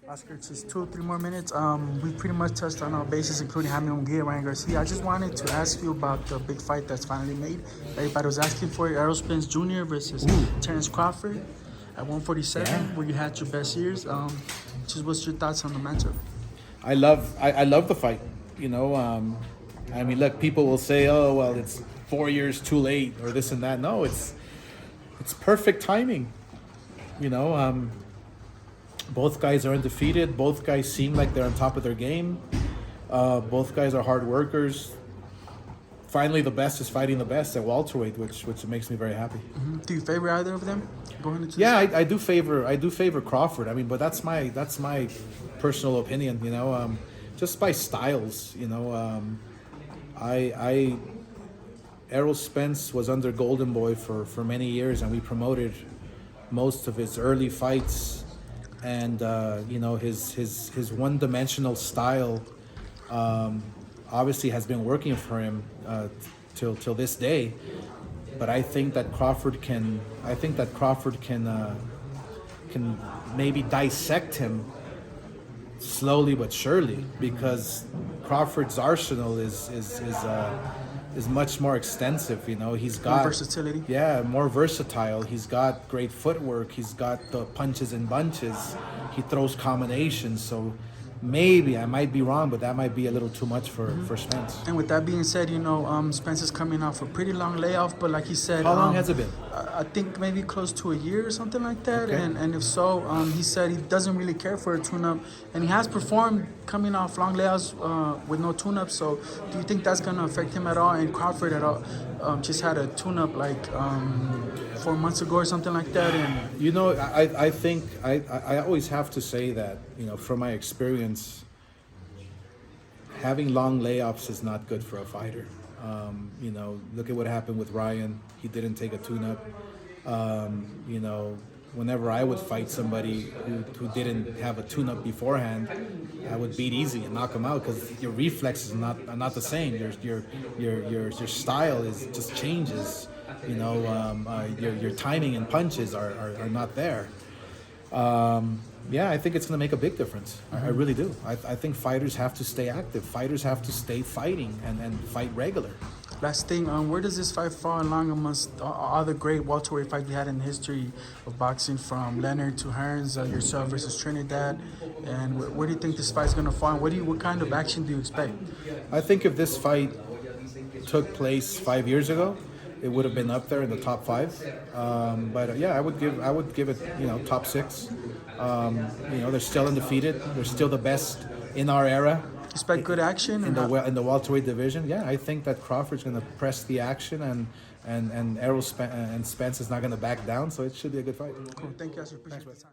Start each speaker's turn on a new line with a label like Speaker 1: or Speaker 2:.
Speaker 1: Oscar, just 2 or 3 more minutes. We pretty much touched on our bases, including Jaime Munguia, Ryan Garcia. I just wanted to ask you about the big fight that's finally made. Everybody was asking for it. Errol Spence Jr. versus Terrence Crawford at 147, where you had your best years. Just what's your thoughts on the matchup?
Speaker 2: I love the fight. I mean, look, people will say, "Oh, well, it's 4 years too late," or this and that. No, it's perfect timing. Both guys are undefeated. Both guys seem like they're on top of their game. Both guys are hard workers. Finally, the best is fighting the best at welterweight, which makes me very happy.
Speaker 1: Mm-hmm. Do you favor either of them going into?
Speaker 2: Yeah, I do favor Crawford. I mean, but that's my personal opinion. Just by styles. Errol Spence was under Golden Boy for many years, and we promoted most of his early fights. And his one-dimensional style obviously has been working for him till this day. But I think that Crawford can maybe dissect him slowly but surely, because Crawford's arsenal is much more extensive. He's got
Speaker 1: more versatility.
Speaker 2: Yeah, more versatile. He's got great footwork. He's got the punches and bunches. He throws combinations. So maybe I might be wrong, but that might be a little too much for Spence.
Speaker 1: And with that being said, Spence is coming off a pretty long layoff, but like he said,
Speaker 2: how long has it been?
Speaker 1: I think maybe close to a year or something like that.
Speaker 2: Okay.
Speaker 1: And if so, he said he doesn't really care for a tune-up, and he has performed coming off long layoffs with no tune-up. So do you think that's going to affect him at all? And Crawford at all just had a tune-up like 4 months ago or something like that. And
Speaker 2: I think I always have to say that, from my experience, having long layoffs is not good for a fighter. Look at what happened with Ryan. He didn't take a tune-up. Whenever I would fight somebody who didn't have a tune-up beforehand, I would beat easy and knock him out, because your reflexes are not the same. Your style just changes. Your timing and punches are not there. I think it's going to make a big difference. I really do. I think fighters have to stay active. Fighters have to stay fighting and fight regular.
Speaker 1: Last thing, where does this fight fall along amongst all the great welterweight fights we had in the history of boxing, from Leonard to Hearns, yourself versus Trinidad? And where do you think this fight's going to fall? What kind of action do you expect?
Speaker 2: I think if this fight took place 5 years ago, it would have been up there in the top 5. I would give it top 6. They're still undefeeted. They're still the best in our era.
Speaker 1: Expect good action
Speaker 2: in the welterweight division. Yeah, I think that Crawford's going to press the action, and Errol Spence is not going to back down. So it should be a good fight.
Speaker 1: Cool. Thank you guys. Appreciate the time.